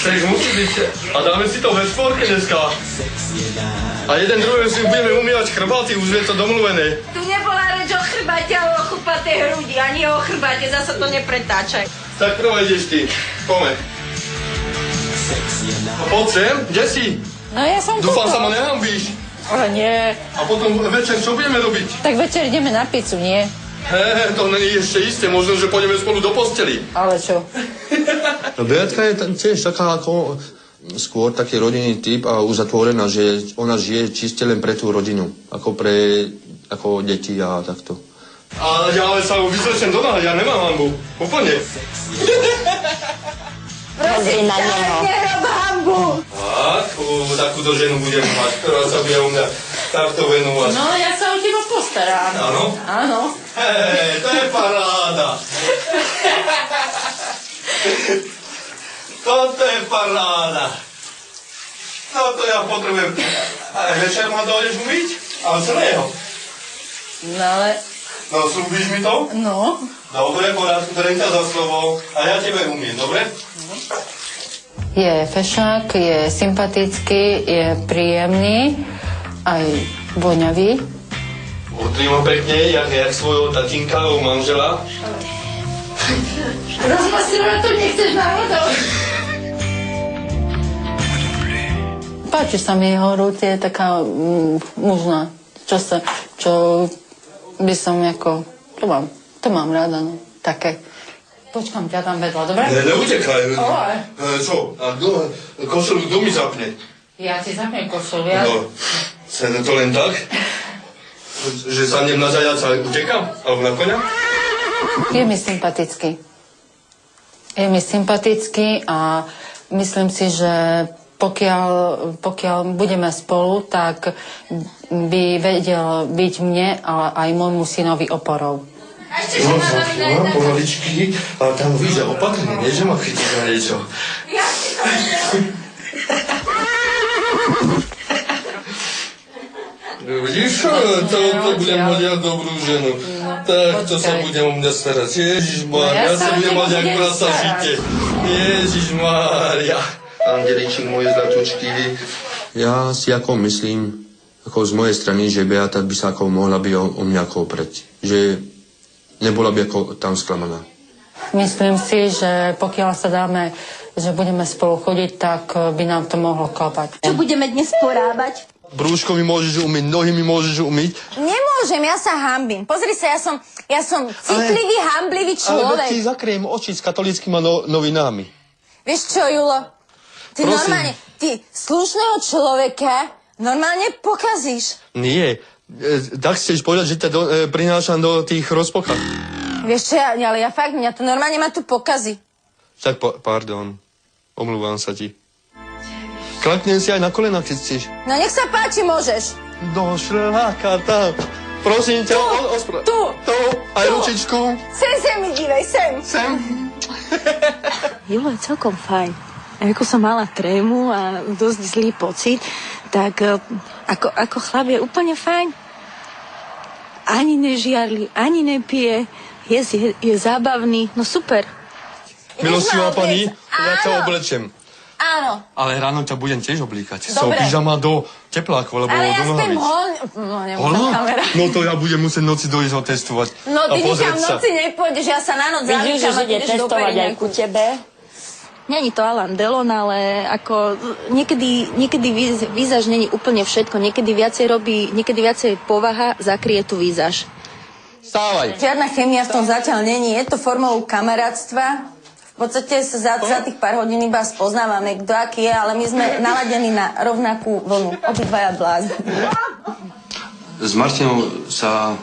Tak musí byť. A dáme si to ve sporke dneska. A jeden druhý si budeme umývať chrbáty, už je to domluvené. Tu nebola reč o chrbáte, ale o chupatej hrudi, ani o chrbáte, zasa to nepretáčaj. Tak prvo ideš ty, poďme. A poď sem, kde si? No ja som Dúfam, tuto. sa ma nehambíš. Ale nie. A potom večer čo budeme robiť? Tak večer ideme na pizzu, nie? To nie je ešte isté, možno, že pôjdeme spolu do posteli. Ale čo? No Beatka je tiež taká ako skôr taký rodinný typ a uzatvorená, že ona žije čiste len pre tú rodinu, ako deti a takto. Ale ja sa vyzlečem do náha, ja nemám hambu. Úplne. Prosím, na neho. Nerob hambu! Takúto ženu budem mať, ktorá sa bude u mňa takto venovať. No, ja sa o teba postarám. Áno? Áno. Hej, to je paráda. Toto je paráda. No to ja potrebujem. A večer ma dojdeš umyť? Ale celého. No ale... No, slúbíš mi to? No. Dobre, porádku, beriem ťa za slovo. A ja tebe umiem, dobre? Je fešák, je sympatický, je príjemný, aj voňavý. Utri ma pekne, jak svojho tatínka, manžela. Rozmasilovať to nechceš náhodou. Páči sa mi jeho ruť, je taká mužná. Čo by som ako... To mám rada, no. Také. Počkám ťa tam vedľa, dobre? Neutekaj. Ale. Čo? A košelu kto mi zapne? Ja ti zapnem košelu, ja? No, sa to len tak? Že sa nem na zajaca a utekám? Alebo na koňa? Je mi sympatický. Je mi sympatický a myslím si, že pokiaľ budeme spolu, tak by vedel byť mne, ale aj môjmu synovi oporou. No, mám pomaličky, ale tam víš, že opatrne, nie, že ma chytí na niečo. Vidíš, to budem mať ja dobrú ženu. Tak to sa budem o mňa starať. Ježišmária, ja sa budem mať jak prasa žite. Ježišmária. Angeličík môj zlatučky. Ja si ako myslím, ako z mojej strany, že Beata by sa ako mohla by o mňa ako oprieť. Že nebola by ako tam sklamaná. Myslím si, že pokiaľ sa dáme, že budeme spolu chodiť, tak by nám to mohlo klapať. Čo budeme dnes porábať? Brúško mi môžeš umyť, nohy mi môžeš umyť. Nemôžem, ja sa hambím. Pozri sa, ja som citlivý, hamblivý človek. Ale ti zakriem oči s katolíckymi novinami. Vieš čo, Julo? Ty Prosím. normálne, ty slušného človeka normálne pokazíš. Nie, tak chceš povedať, že ťa prinášam do tých rozpokách. Vieš čo, ale ja fakt, mňa to normálne ma tu pokazí. Tak pardon, omlúvam sa ti. Klaknem si aj na kolena, keď chceš. No nech sa páči, môžeš. Do šľaka tam. Prosím ťa, Tu. aj ručičku. Sem mi dívej, sem. Julo je celkom fajn. Ako som mala trému a dosť zlý pocit, tak ako chlap je úplne fajn. Ani nežiarli, ani nepije, je zábavný, no super. Milostivá Ideš ma pani, obliecť? ja ťa Áno. oblečem. Áno, Ale ráno ťa budem tiež oblíkať. Dobre. Pyžama do teplákov, lebo ale ja do spím nohavíc. No, nemôžem Holá? kamera. No to ja budem musieť noci dojsť otestovať. No, a ty nikam pozrieť v sa. noci nepôjdeš, ja sa na noc Vidíš, zavýšam že a ide ideš do testovať aj ku Periňaku. tebe? Není to Alain Delon, ale ako niekedy výzaž není úplne všetko. Niekedy viacej povaha zakrie tú výzaž. Stávaj. Žiadna chémia v tom zatiaľ není, je to formou kamarátstva. V podstate sa za tých pár hodín iba spoznávame, kto aký je, ale my sme naladení na rovnakú vlnu. Obidvaja blázni. S Martinou sa...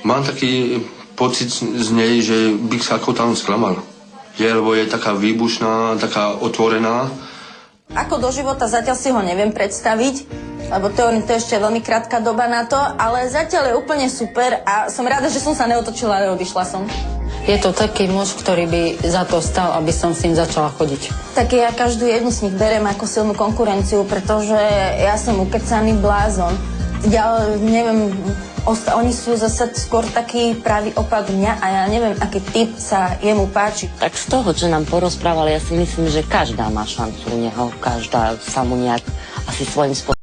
Mám taký pocit z nej, že bych sa ako tam sklamal. Lebo je taká výbušná, taká otvorená. Ako do života zatiaľ si ho neviem predstaviť, lebo to je ešte veľmi krátka doba na to, ale zatiaľ je úplne super a som rada, že som sa neotočila a neodišla som. Je to taký muž, ktorý by za to stal, aby som s ním začala chodiť. Tak ja každú jednu z nich berem ako silnú konkurenciu, pretože ja som ukecaný blázon. Ja neviem, Oni sú zase skôr taký pravý opak mňa a ja neviem, aký typ sa jemu páči. Tak z toho, čo nám porozprával, ja si myslím, že každá má šancu u neho, každá sa mu nejak asi svojím spôsobom